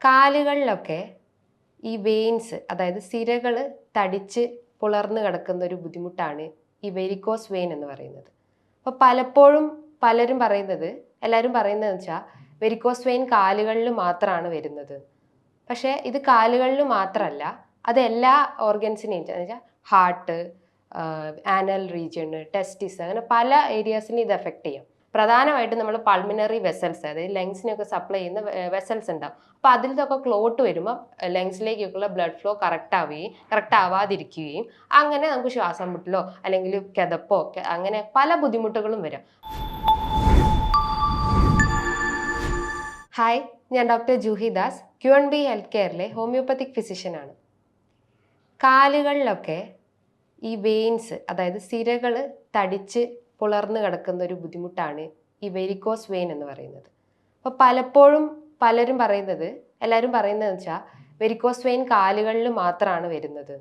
കാലുകളിലൊക്കെ ഈ വെയിൻസ് അതായത് സിരകൾ തടിച്ച് പുലർന്നു കിടക്കുന്ന ഒരു ബുദ്ധിമുട്ടാണ് ഈ വെരിക്കോസ് വെയിൻ എന്ന് പറയുന്നത്. അപ്പോൾ പലപ്പോഴും എല്ലാവരും പറയുന്നത് വെച്ചാൽ വെരിക്കോസ് വെയിൻ കാലുകളിൽ മാത്രമാണ് വരുന്നത്. പക്ഷേ ഇത് കാലുകളിൽ മാത്രമല്ല, അത് എല്ലാ ഓർഗൻസിനെയും വെച്ചാൽ ഹാർട്ട്, ആനൽ റീജിയണ്, ടെസ്റ്റിസ്, അങ്ങനെ പല ഏരിയാസിനും ഇത് എഫക്റ്റ് ചെയ്യും. പ്രധാനമായിട്ടും നമ്മൾ പൾമിനറി വെസൽസ്, അതായത് ലങ്സിനൊക്കെ സപ്ലൈ ചെയ്യുന്ന വെസൽസ് ഉണ്ടാവും. അപ്പോൾ അതിലൊക്കെ ക്ലോട്ട് വരുമ്പോൾ ലങ്സിലേക്കൊക്കെയുള്ള ബ്ലഡ് ഫ്ലോ കറക്റ്റ് ആവാതിരിക്കുകയും അങ്ങനെ നമുക്ക് ശ്വാസം മുട്ടലോ അല്ലെങ്കിൽ കിതപ്പോ അങ്ങനെ പല ബുദ്ധിമുട്ടുകളും വരാം. ഹായ്, ഞാൻ doctor Juhi Das, Q&B health കെയറിലെ ഹോമിയോപ്പത്തിക് ഫിസിഷ്യനാണ്. കാലുകളിലൊക്കെ ഈ വെയിൻസ് അതായത് സിരകൾ തടിച്ച് പുലർന്നു കിടക്കുന്ന ഒരു ബുദ്ധിമുട്ടാണ് ഈ വെരിക്കോസ് വെയിൻ എന്ന് പറയുന്നത്. അപ്പോൾ പലപ്പോഴും എല്ലാവരും പറയുന്നത് വെച്ചാൽ വെരിക്കോസ് വെയിൻ കാലുകളിൽ മാത്രമാണ് വരുന്നത്.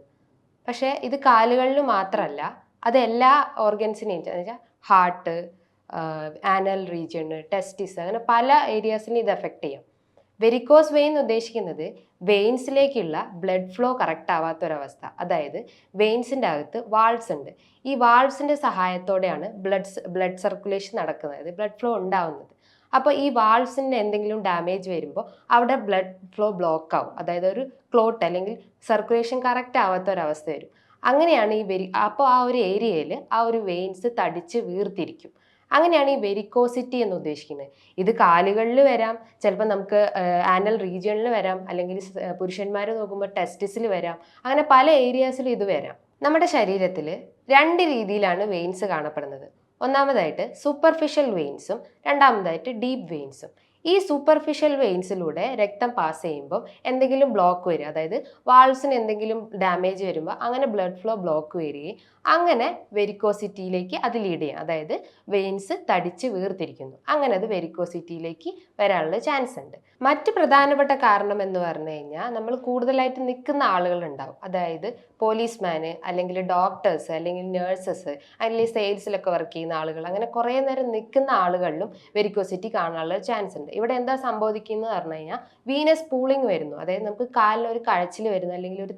പക്ഷേ ഇത് കാലുകളിൽ മാത്രമല്ല, അത് എല്ലാ ഓർഗൻസിനെയും വെച്ചാൽ ഹാർട്ട്, ആനൽ റീജിയണ്, ടെസ്റ്റിസ്, അങ്ങനെ പല ഏരിയാസിനും ഇത് എഫക്റ്റ് ചെയ്യും. വെരിക്കോസ് വെയിൻ ഉദ്ദേശിക്കുന്നത് വെയിൻസിലേക്കുള്ള ബ്ലഡ് ഫ്ലോ കറക്റ്റ് ആവാത്തൊരവസ്ഥ. അതായത് വെയിൻസിൻ്റെ അകത്ത് വാൾവ്സ് ഉണ്ട്. ഈ വാൾവ്സിൻ്റെ സഹായത്തോടെയാണ് ബ്ലഡ് സർക്കുലേഷൻ നടക്കുന്നത്, അതായത് ബ്ലഡ് ഫ്ലോ ഉണ്ടാവുന്നത്. അപ്പോൾ ഈ വാൾവ്സിൻ്റെ എന്തെങ്കിലും ഡാമേജ് വരുമ്പോൾ അവിടെ ബ്ലഡ് ഫ്ലോ ബ്ലോക്ക് ആവും, അതായത് ഒരു ക്ലോട്ട് അല്ലെങ്കിൽ സർക്കുലേഷൻ കറക്റ്റ് ആവാത്തൊരവസ്ഥ വരും. അങ്ങനെയാണ് അപ്പോൾ ആ ഒരു ഏരിയയിൽ ആ ഒരു വെയിൻസ് തടിച്ച് വീർത്തിരിക്കും. അങ്ങനെയാണ് ഈ വെരിക്കോസിറ്റി എന്ന് ഉദ്ദേശിക്കുന്നത്. ഇത് കാലുകളിൽ വരാം, ചിലപ്പോൾ നമുക്ക് ആനൽ റീജിയണിൽ വരാം, അല്ലെങ്കിൽ പുരുഷന്മാർ നോക്കുമ്പോൾ ടെസ്റ്റിസിൽ വരാം. അങ്ങനെ പല ഏരിയാസിലും ഇത് വരാം. നമ്മുടെ ശരീരത്തിൽ 2 രീതിയിലാണ് വെയിൻസ് കാണപ്പെടുന്നത്. ഒന്നാമതായിട്ട് സൂപ്പർഫിഷ്യൽ വെയിൻസും രണ്ടാമതായിട്ട് ഡീപ്പ് വെയിൻസും. ഈ സൂപ്പർഫിഷ്യൽ വെയിൻസിലൂടെ രക്തം പാസ് ചെയ്യുമ്പോൾ എന്തെങ്കിലും ബ്ലോക്ക് വരിക, അതായത് വാൾവ്സിന് എന്തെങ്കിലും ഡാമേജ് വരുമ്പോൾ അങ്ങനെ ബ്ലഡ് ഫ്ലോ ബ്ലോക്ക് വരികയും അങ്ങനെ വെരിക്കോസിറ്റിയിലേക്ക് അത് ലീഡ് ചെയ്യും. അതായത് വെയിൻസ് തടിച്ച് വീർത്തിരിക്കുന്നു, അങ്ങനെ അത് വെരിക്കോസിറ്റിയിലേക്ക് വരാനുള്ള ചാൻസ് ഉണ്ട്. മറ്റ് പ്രധാനപ്പെട്ട കാരണം എന്ന് പറഞ്ഞു കഴിഞ്ഞാൽ നമ്മൾ കൂടുതലായിട്ട് നിൽക്കുന്ന ആളുകളുണ്ടാവും. അതായത് പോലീസ്മാന്, അല്ലെങ്കിൽ ഡോക്ടേഴ്സ്, അല്ലെങ്കിൽ നേഴ്സസ്, അല്ലെങ്കിൽ സെയിൽസിലൊക്കെ വർക്ക് ചെയ്യുന്ന ആളുകൾ, അങ്ങനെ കുറേ നേരം നിൽക്കുന്ന ആളുകളിലും വെരിക്കോസിറ്റി കാണാനുള്ള ചാൻസ് ഉണ്ട്. ഇവിടെ എന്താ സംഭവിക്കുന്നത് പറഞ്ഞു കഴിഞ്ഞാൽ വീനസ് പൂളിങ് വരുന്നു, അതായത് നമുക്ക് കാലിന് ഒരു കഴച്ചിൽ വരുന്നു, അല്ലെങ്കിൽ ഒരു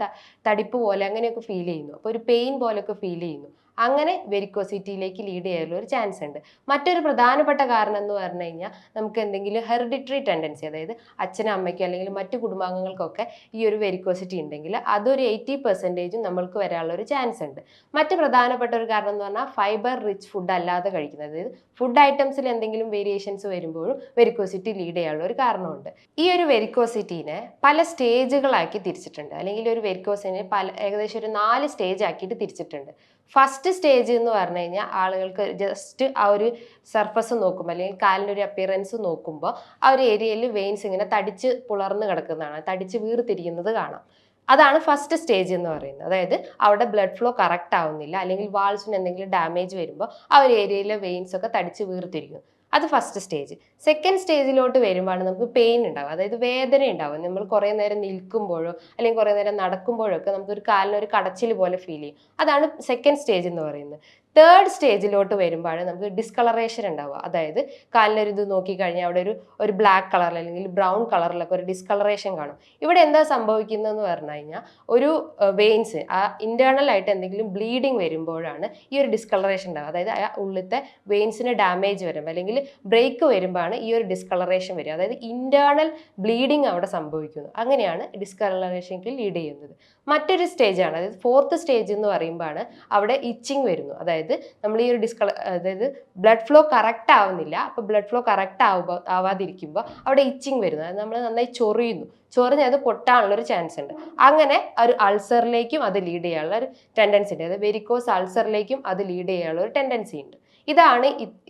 തടിപ്പ് പോലെ അങ്ങനെയൊക്കെ ഫീൽ ചെയ്യുന്നു, അപ്പോൾ ഒരു പെയിൻ പോലെയൊക്കെ ഫീൽ ചെയ്യുന്നു. അങ്ങനെ വെരിക്കോസിറ്റിയിലേക്ക് ലീഡ് ചെയ്യാനുള്ള ഒരു ചാൻസ് ഉണ്ട്. മറ്റൊരു പ്രധാനപ്പെട്ട കാരണം എന്ന് പറഞ്ഞു കഴിഞ്ഞാൽ നമുക്ക് എന്തെങ്കിലും ഹെറിഡിറ്ററി ടെൻഡൻസി, അതായത് അച്ഛനും അമ്മയ്ക്കും അല്ലെങ്കിൽ മറ്റു കുടുംബാംഗങ്ങൾക്കൊക്കെ ഈ ഒരു വെരിക്കോസിറ്റി ഉണ്ടെങ്കിൽ അതൊരു 80% നമ്മൾക്ക് വരാനുള്ള ഒരു ചാൻസ് ഉണ്ട്. മറ്റ് പ്രധാനപ്പെട്ട ഒരു കാരണം എന്ന് പറഞ്ഞാൽ ഫൈബർ റിച്ച് ഫുഡ് അല്ലാതെ കഴിക്കുന്നത്, അതായത് ഫുഡ് ഐറ്റംസിൽ എന്തെങ്കിലും വേരിയേഷൻസ് വരുമ്പോഴും വെരിക്കോസിറ്റി ലീഡ് ചെയ്യാനുള്ള ഒരു കാരണമുണ്ട്. ഈ ഒരു വെരിക്കോസിറ്റിനെ പല സ്റ്റേജുകളാക്കി തിരിച്ചിട്ടുണ്ട്, അല്ലെങ്കിൽ ഒരു വെരിക്കോസിനെ ഏകദേശം ഒരു 4 സ്റ്റേജ് ആക്കിയിട്ട് തിരിച്ചിട്ടുണ്ട്. ഫസ്റ്റ് സ്റ്റേജ് എന്ന് പറഞ്ഞു കഴിഞ്ഞാൽ ആളുകൾക്ക് ജസ്റ്റ് ആ ഒരു സർഫസ് നോക്കുമ്പോൾ, അല്ലെങ്കിൽ കാലിൻ്റെ ഒരു അപ്പിയറൻസ് നോക്കുമ്പോൾ ആ ഒരു ഏരിയയിൽ വെയിൻസ് ഇങ്ങനെ തടിച്ച് പുലർന്ന് കിടക്കുന്നതാണ്, തടിച്ച് വീർത്തിരിക്കുന്നത് കാണാം. അതാണ് ഫസ്റ്റ് സ്റ്റേജ് എന്ന് പറയുന്നത്. അതായത് അവിടെ ബ്ലഡ് ഫ്ലോ കറക്റ്റ് ആവുന്നില്ല, അല്ലെങ്കിൽ വാൾസിന് എന്തെങ്കിലും ഡാമേജ് വരുമ്പോൾ ആ ഒരു ഏരിയയിലെ വെയിൻസ് ഒക്കെ തടിച്ച് വീർത്തിരിക്കും. അത് ഫസ്റ്റ് സ്റ്റേജ്. സെക്കൻഡ് സ്റ്റേജിലോട്ട് വരുമ്പോഴാണ് നമുക്ക് പെയിൻ ഉണ്ടാവും, അതായത് വേദന ഉണ്ടാവും. നമ്മൾ കുറേ നേരം നിൽക്കുമ്പോഴോ അല്ലെങ്കിൽ കുറേ നേരം നടക്കുമ്പോഴോ ഒക്കെ നമുക്കൊരു കാലിനൊരു കടച്ചിൽ പോലെ ഫീൽ ചെയ്യും. അതാണ് സെക്കൻഡ് സ്റ്റേജ് എന്ന് പറയുന്നത്. തേർഡ് സ്റ്റേജിലോട്ട് വരുമ്പോഴാണ് നമുക്ക് ഡിസ്കളറേഷൻ ഉണ്ടാവുക, അതായത് കാലിനൊരു ഇത് നോക്കിക്കഴിഞ്ഞാൽ അവിടെ ഒരു ബ്ലാക്ക് കളറിൽ അല്ലെങ്കിൽ ബ്രൗൺ കളറിലൊക്കെ ഒരു ഡിസ്കളറേഷൻ കാണും. ഇവിടെ എന്താ സംഭവിക്കുന്നതെന്ന് പറഞ്ഞു കഴിഞ്ഞാൽ ഒരു വെയിൻസ് ആ ഇന്റേണൽ ആയിട്ട് എന്തെങ്കിലും ബ്ലീഡിങ് വരുമ്പോഴാണ് ഈ ഒരു ഡിസ്കളറേഷൻ ഉണ്ടാവുക. അതായത് ആ ഉള്ളിലത്തെ വെയിൻസിന് ഡാമേജ് വരും അല്ലെങ്കിൽ ബ്രേക്ക് വരുമ്പോഴാണ് ഈ ഒരു ഡിസ്കളറേഷൻ വരിക, അതായത് ഇന്റേണൽ ബ്ലീഡിങ് അവിടെ സംഭവിക്കുന്നു. അങ്ങനെയാണ് ഡിസ്കളറേഷനിലേക്ക് ലീഡ് ചെയ്യുന്നത്. മറ്റൊരു സ്റ്റേജാണ്, അതായത് ഫോർത്ത് സ്റ്റേജ് എന്ന് പറയുമ്പോഴാണ് അവിടെ ഇച്ചിങ് വരുന്നു. അതായത് നമ്മൾ ഈ ഒരു അതായത് ബ്ലഡ് ഫ്ലോ കറക്റ്റ് ആവുന്നില്ല, അപ്പോൾ ബ്ലഡ് ഫ്ലോ കറക്റ്റ് ആവാതിരിക്കുമ്പോൾ അവിടെ ഇച്ചിങ് വരുന്നു, അത് നമ്മൾ നന്നായി ചൊറിഞ്ഞ് അത് പൊട്ടാനുള്ള ഒരു ചാൻസ് ഉണ്ട്. അങ്ങനെ ഒരു അൾസറിലേക്കും അത് ലീഡ് ചെയ്യാനുള്ള ഒരു ടെൻഡൻസി ഉണ്ട്, അതായത് വെരിക്കോസ് അൾസറിലേക്കും അത് ലീഡ് ചെയ്യാനുള്ള ഒരു ടെൻഡൻസി ഉണ്ട്. ഇതാണ്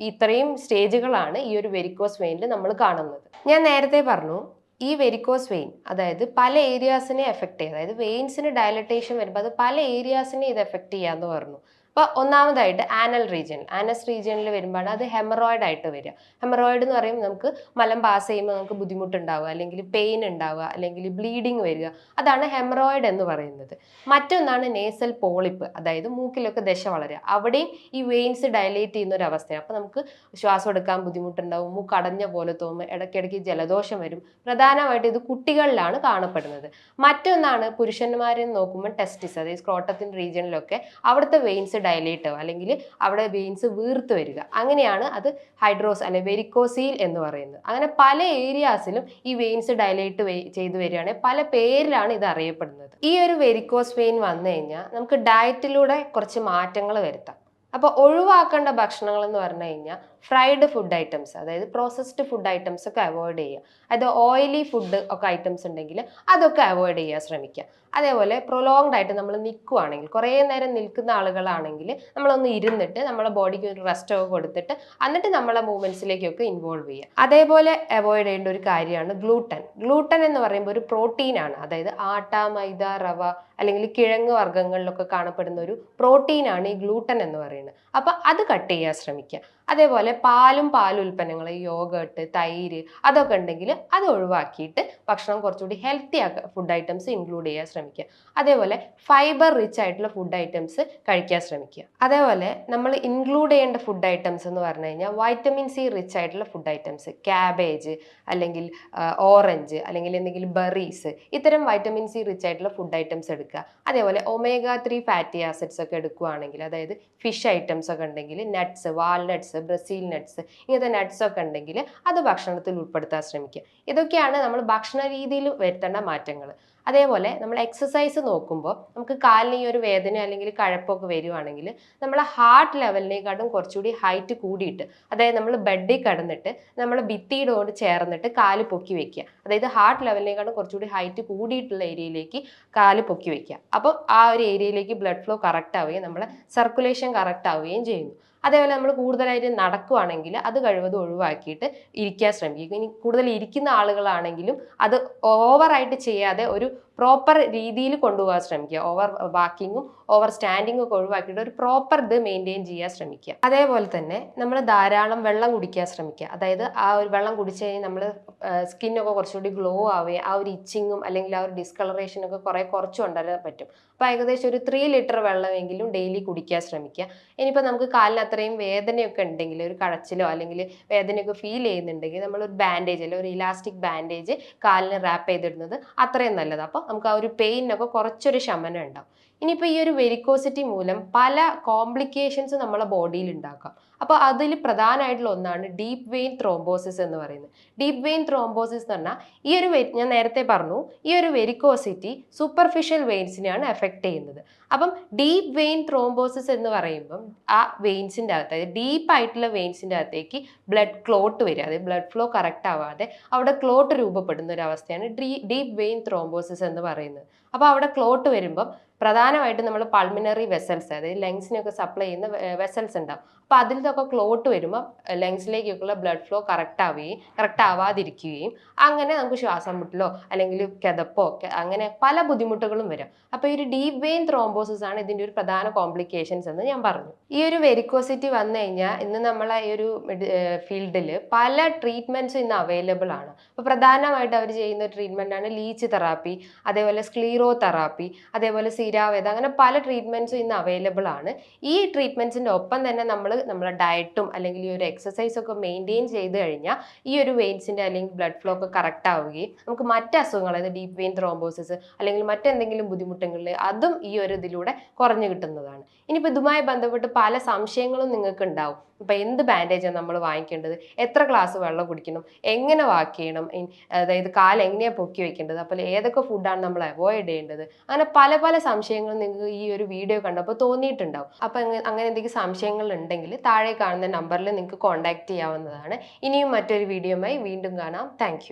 ഇത്രയും സ്റ്റേജുകളാണ് ഈ ഒരു വെരിക്കോസ് വെയിനിൽ നമ്മൾ കാണുന്നത്. ഞാൻ നേരത്തെ പറഞ്ഞു ഈ വെരിക്കോസ് വെയിൻ അതായത് പല ഏരിയാസിനെ എഫക്റ്റ് ചെയ്യും, അതായത് വെയിൻസിന് ഡയലറ്റേഷൻ വരുമ്പോൾ അത് പല ഏരിയാസിനെ ഇത് എഫക്റ്റ് ചെയ്യാമെന്ന് പറഞ്ഞു. അപ്പോൾ ഒന്നാമതായിട്ട് ആനസ് റീജിയനിൽ വരുമ്പോഴാണ് അത് ഹെമറോയിഡ് ആയിട്ട് വരിക. ഹെമറോയിഡ് എന്ന് പറയുമ്പോൾ നമുക്ക് മലം പാസ് ചെയ്യുമ്പോൾ നമുക്ക് ബുദ്ധിമുട്ടുണ്ടാവുക, അല്ലെങ്കിൽ പെയിൻ ഉണ്ടാവുക, അല്ലെങ്കിൽ ബ്ലീഡിങ് വരിക, അതാണ് ഹെമറോയിഡ് എന്ന് പറയുന്നത്. മറ്റൊന്നാണ് നേസൽ പോളിപ്പ്, അതായത് മൂക്കിലൊക്കെ ദശ വളരുക. അവിടെയും ഈ വെയിൻസ് ഡയലേറ്റ് ചെയ്യുന്ന ഒരു അവസ്ഥയാണ്. അപ്പോൾ നമുക്ക് ശ്വാസം എടുക്കാൻ ബുദ്ധിമുട്ടുണ്ടാവും, മൂക്ക് അടഞ്ഞ പോലെ തോന്നും, ഇടയ്ക്കിടയ്ക്ക് ജലദോഷം വരും. പ്രധാനമായിട്ട് ഇത് കുട്ടികളിലാണ് കാണപ്പെടുന്നത്. മറ്റൊന്നാണ് പുരുഷന്മാരെ നോക്കുമ്പോൾ ടെസ്റ്റിസ്, അതായത് സ്ക്രോട്ടത്തിൻ റീജിയനിലൊക്കെ അവിടുത്തെ വെയിൻസ് ഡയലേറ്റ് ആവുക, അല്ലെങ്കിൽ അവിടെ വെയിൻസ് വീർത്ത് വരിക. അങ്ങനെയാണ് അത് ഹൈഡ്രോസ് അല്ലെങ്കിൽ വെരിക്കോസീൽ എന്ന് പറയുന്നത്. അങ്ങനെ പല ഏരിയാസിലും ഈ വെയിൻസ് ഡയലേറ്റ് ചെയ്തു വരികയാണെങ്കിൽ പല പേരിലാണ് ഇത് അറിയപ്പെടുന്നത്. ഈ ഒരു വെരിക്കോസ് വെയിൻ വന്നു കഴിഞ്ഞാൽ നമുക്ക് ഡയറ്റിലൂടെ കുറച്ച് മാറ്റങ്ങൾ വരുത്താം. അപ്പോൾ ഒഴിവാക്കേണ്ട ഭക്ഷണങ്ങൾ എന്ന് പറഞ്ഞു കഴിഞ്ഞാൽ ഫ്രൈഡ് ഫുഡ് ഐറ്റംസ്, അതായത് പ്രോസസ്ഡ് ഫുഡ് ഐറ്റംസ് ഒക്കെ അവോയ്ഡ് ചെയ്യുക. അതായത് ഓയിലി ഫുഡ് ഒക്കെ ഐറ്റംസ് ഉണ്ടെങ്കിൽ അതൊക്കെ അവോയ്ഡ് ചെയ്യാൻ ശ്രമിക്കുക. അതേപോലെ പ്രൊലോങ്ഡ് ആയിട്ട് നമ്മൾ നിൽക്കുകയാണെങ്കിൽ, കുറേ നേരം നിൽക്കുന്ന ആളുകളാണെങ്കിൽ നമ്മളൊന്ന് ഇരുന്നിട്ട് നമ്മളെ ബോഡിക്ക് ഒരു റെസ്റ്റ് ഒക്കെ കൊടുത്തിട്ട് എന്നിട്ട് നമ്മളെ മൂവ്മെന്റ്സിലേക്കൊക്കെ ഇൻവോൾവ് ചെയ്യുക. അതേപോലെ അവോയ്ഡ് ചെയ്യേണ്ട ഒരു കാര്യമാണ് ഗ്ലൂട്ടൻ എന്ന് പറയുമ്പോൾ ഒരു പ്രോട്ടീനാണ്. അതായത് ആട്ട, മൈദ, റവ അല്ലെങ്കിൽ കിഴങ്ങ് വർഗ്ഗങ്ങളിലൊക്കെ കാണപ്പെടുന്ന ഒരു പ്രോട്ടീനാണ് ഈ ഗ്ലൂട്ടൻ എന്ന് പറയുന്നത്. അപ്പൊ അത് കട്ട് ചെയ്യാൻ ശ്രമിക്കുക. അതേപോലെ പാലുൽപ്പന്നങ്ങൾ, യോഗേർട്ട്, തൈര് അതൊക്കെ ഉണ്ടെങ്കിൽ അത് ഒഴിവാക്കിയിട്ട് ഭക്ഷണം കുറച്ചുകൂടി ഹെൽത്തി ആക്കുക, ഫുഡ് ഐറ്റംസ് ഇൻക്ലൂഡ് ചെയ്യാൻ ശ്രമിക്കുക. അതേപോലെ ഫൈബർ റിച്ച് ആയിട്ടുള്ള ഫുഡ് ഐറ്റംസ് കഴിക്കാൻ ശ്രമിക്കുക. അതേപോലെ നമ്മൾ ഇൻക്ലൂഡ് ചെയ്യേണ്ട ഫുഡ് ഐറ്റംസ് എന്ന് പറഞ്ഞു കഴിഞ്ഞാൽ വൈറ്റമിൻ സി റിച്ച് ആയിട്ടുള്ള ഫുഡ് ഐറ്റംസ്, ക്യാബേജ് അല്ലെങ്കിൽ ഓറഞ്ച് അല്ലെങ്കിൽ എന്തെങ്കിലും ബെറീസ്, ഇത്തരം വൈറ്റമിൻ സി റിച്ച് ആയിട്ടുള്ള ഫുഡ് ഐറ്റംസ് എടുക്കുക. അതേപോലെ ഒമേഗ 3 ഫാറ്റി ആസിഡ്സ് ഒക്കെ എടുക്കുകയാണെങ്കിൽ, അതായത് ഫിഷ് ഐറ്റംസ് ഒക്കെ ഉണ്ടെങ്കിൽ, നട്ട്സ്, വാൾനട്ട്സ്, ബ്രസീൽ നട്ട്സ്, ഇങ്ങനത്തെ നട്ട്സ് ഒക്കെ ഉണ്ടെങ്കിൽ അത് ഭക്ഷണത്തിൽ ഉൾപ്പെടുത്താൻ ശ്രമിക്കുക. ഇതൊക്കെയാണ് നമ്മൾ ഭക്ഷണ രീതിയിൽ വരുത്തേണ്ട മാറ്റങ്ങൾ. അതേപോലെ നമ്മൾ എക്സസൈസ് നോക്കുമ്പോൾ നമുക്ക് കാലിന് ഈ ഒരു വേദന അല്ലെങ്കിൽ കഴപ്പൊക്കെ വരുവാണെങ്കിൽ നമ്മൾ ഹാർട്ട് ലെവലിനെക്കാട്ടും കുറച്ചുകൂടി ഹൈറ്റ് കൂടിയിട്ട്, അതായത് നമ്മൾ ബെഡിൽ കിടന്നിട്ട് നമ്മൾ ഭിത്തിയോട് ചേർന്നിട്ട് കാല് പൊക്കി വെക്കുക. അതായത് ഹാർട്ട് ലെവലിനെക്കാട്ടും കുറച്ചുകൂടി ഹൈറ്റ് കൂടിയിട്ടുള്ള ഏരിയയിലേക്ക് കാല് പൊക്കി വെക്കുക. അപ്പോൾ ആ ഒരു ഏരിയയിലേക്ക് ബ്ലഡ് ഫ്ലോ കറക്റ്റ് ആവുകയും നമ്മളെ സർക്കുലേഷൻ കറക്റ്റ് ആവുകയും ചെയ്യുന്നു. അതേപോലെ നമ്മൾ കൂടുതലായിട്ട് നടക്കുകയാണെങ്കിൽ അത് കഴിവതും ഒഴിവാക്കിയിട്ട് ഇരിക്കാൻ ശ്രമിക്കുക. ഇനി കൂടുതൽ ഇരിക്കുന്ന ആളുകളാണെങ്കിലും അത് ഓവറായിട്ട് ചെയ്യാതെ ഒരു പ്രോപ്പർ രീതിയിൽ കൊണ്ടുപോകാൻ ശ്രമിക്കുക. ഓവർ വാക്കിങ്ങും ഓവർ സ്റ്റാൻഡിങ്ങും ഒക്കെ ഒഴിവാക്കിയിട്ട് ഒരു പ്രോപ്പർ ഇത് മെയിൻറ്റെയിൻ ചെയ്യാൻ ശ്രമിക്കുക. അതേപോലെ തന്നെ നമ്മൾ ധാരാളം വെള്ളം കുടിക്കാൻ ശ്രമിക്കുക. അതായത് ആ ഒരു വെള്ളം കുടിച്ചു കഴിഞ്ഞാൽ നമ്മൾ സ്കിന്നൊക്കെ കുറച്ചുകൂടി ഗ്ലോ ആവുകയും ആ ഒരു ഇച്ചിങ്ങും അല്ലെങ്കിൽ ആ ഒരു ഡിസ്കളറേഷനൊക്കെ കുറച്ച് കൊണ്ടുവരാൻ പറ്റും. അപ്പോൾ ഏകദേശം ഒരു 3 ലിറ്റർ വെള്ളമെങ്കിലും ഡെയിലി കുടിക്കാൻ ശ്രമിക്കുക. ഇനിയിപ്പോൾ നമുക്ക് കാലിന് അത്രയും വേദനയൊക്കെ ഉണ്ടെങ്കിൽ, ഒരു കഴച്ചിലോ അല്ലെങ്കിൽ വേദനയൊക്കെ ഫീൽ ചെയ്യുന്നുണ്ടെങ്കിൽ നമ്മളൊരു ബാൻഡേജ് അല്ലെങ്കിൽ ഒരു ഇലാസ്റ്റിക് ബാൻഡേജ് കാലിന് റാപ്പ് ചെയ്തിടുന്നത് അത്രയും നല്ലത്. അപ്പോൾ നമുക്ക് ആ ഒരു പെയിനൊക്കെ കുറച്ചൊരു ശമനം ഉണ്ടാവും. ഇനിയിപ്പോൾ ഈ ഒരു വെരിക്കോസിറ്റി മൂലം പല കോംപ്ലിക്കേഷൻസ് നമ്മളെ ബോഡിയിൽ ഉണ്ടാക്കാം. അപ്പോൾ അതിൽ പ്രധാനമായിട്ടുള്ള ഒന്നാണ് ഡീപ്പ് വെയിൻ ത്രോംബോസിസ് എന്ന് പറയുന്നത്. ഡീപ്പ് വെയിൻ ത്രോംബോസിസ് എന്ന് പറഞ്ഞാൽ ഈ ഒരു ഞാൻ നേരത്തെ പറഞ്ഞു, ഈ ഒരു വെരിക്കോസിറ്റി സൂപ്പർഫിഷ്യൽ വെയിൻസിനെയാണ് എഫക്റ്റ് ചെയ്യുന്നത്. അപ്പം ഡീപ്പ് വെയിൻ ത്രോംബോസിസ് എന്ന് പറയുമ്പം ആ വെയിൻസിൻ്റെ അകത്ത്, അതായത് ഡീപ്പായിട്ടുള്ള വെയിൻസിൻ്റെ അകത്തേക്ക് ബ്ലഡ് ക്ലോട്ട് വരിക, അതായത് ബ്ലഡ് ഫ്ലോ കറക്റ്റ് ആവാതെ അവിടെ ക്ലോട്ട് രൂപപ്പെടുന്ന ഒരു അവസ്ഥയാണ് ഡീപ്പ് വെയിൻ ത്രോംബോസിസ് എന്ന് പറയുന്നത്. അപ്പോൾ അവിടെ ക്ലോട്ട് വരുമ്പം പ്രധാനമായിട്ടും നമ്മൾ പൾമിനറി വെസൽസ്, അതായത് ലങ്സിനൊക്കെ സപ്ലൈ ചെയ്യുന്ന വെസൽസ് ഉണ്ടാവും. അപ്പോൾ അതിൽ നിന്നൊക്കെ ക്ലോട്ട് വരുമ്പോൾ ലങ്സിലേക്കൊക്കെയുള്ള ബ്ലഡ് ഫ്ലോ കറക്റ്റ് ആവാതിരിക്കുകയും അങ്ങനെ നമുക്ക് ശ്വാസം മുട്ടലോ അല്ലെങ്കിൽ കിതപ്പോ അങ്ങനെ പല ബുദ്ധിമുട്ടുകളും വരും. അപ്പോൾ ഈ ഒരു ഡീപ്പ് വെയിൻ ത്രോംബോസിസ് ആണ് ഇതിൻ്റെ ഒരു പ്രധാന കോംപ്ലിക്കേഷൻസ് എന്ന് ഞാൻ പറഞ്ഞു. ഈ ഒരു വെരിക്കോസിറ്റി വന്നു കഴിഞ്ഞാൽ ഇന്ന് നമ്മളെ ഈ ഒരു ഫീൽഡിൽ പല ട്രീറ്റ്മെൻറ്റ്സും ഇന്ന് അവൈലബിൾ ആണ്. അപ്പോൾ പ്രധാനമായിട്ട് അവർ ചെയ്യുന്ന ട്രീറ്റ്മെൻ്റ് ആണ് ലീച്ച് തെറാപ്പി, അതേപോലെ സ്ക്ലീറോ തെറാപ്പി, അതേപോലെ സിരാവേദ, അങ്ങനെ പല ട്രീറ്റ്മെൻറ്റ്സും ഇന്ന് അവൈലബിൾ ആണ്. ഈ ട്രീറ്റ്മെൻറ്റ്സിൻ്റെ ഒപ്പം തന്നെ നമ്മളെ ഡയറ്റും അല്ലെങ്കിൽ ഈ ഒരു എക്സസൈസും ഒക്കെ മെയിൻറ്റെയിൻ ചെയ്ത് കഴിഞ്ഞാൽ ഈ ഒരു വെയിൻസിൻ്റെ അല്ലെങ്കിൽ ബ്ലഡ് ഫ്ലോ ഒക്കെ കറക്റ്റ് ആവുകയും നമുക്ക് മറ്റ് അസുഖങ്ങൾ, അതായത് ഡീപ്പ് വെയിൻ ത്രോംബോസിസ് അല്ലെങ്കിൽ മറ്റെന്തെങ്കിലും ബുദ്ധിമുട്ടുകളിൽ അതും ഈ ഒരു ഇതിലൂടെ കുറഞ്ഞു കിട്ടുന്നതാണ്. ഇനിയിപ്പോൾ ഇതുമായി ബന്ധപ്പെട്ട് പല സംശയങ്ങളും നിങ്ങൾക്ക് ഉണ്ടാവും. ഇപ്പം എന്ത് ബാൻഡേജാണ് നമ്മൾ വാങ്ങിക്കേണ്ടത്, എത്ര ഗ്ലാസ് വെള്ളം കുടിക്കണം, എങ്ങനെ വാക്ക് ചെയ്യണം, അതായത് കാല് എങ്ങനെയാണ് പൊക്കി വെക്കേണ്ടത്, അപ്പോൾ ഏതൊക്കെ ഫുഡാണ് നമ്മൾ അവോയ്ഡ് ചെയ്യേണ്ടത്, അങ്ങനെ പല സംശയങ്ങളും നിങ്ങൾക്ക് ഈ ഒരു വീഡിയോ കണ്ടപ്പോൾ തോന്നിയിട്ടുണ്ടാവും. അപ്പം അങ്ങനെ എന്തെങ്കിലും സംശയങ്ങൾ ഉണ്ടെങ്കിൽ താഴെ കാണുന്ന നമ്പറിൽ നിങ്ങൾക്ക് കോൺടാക്ട് ചെയ്യാവുന്നതാണ്. ഇനിയും മറ്റൊരു വീഡിയോയുമായി വീണ്ടും കാണാം. താങ്ക്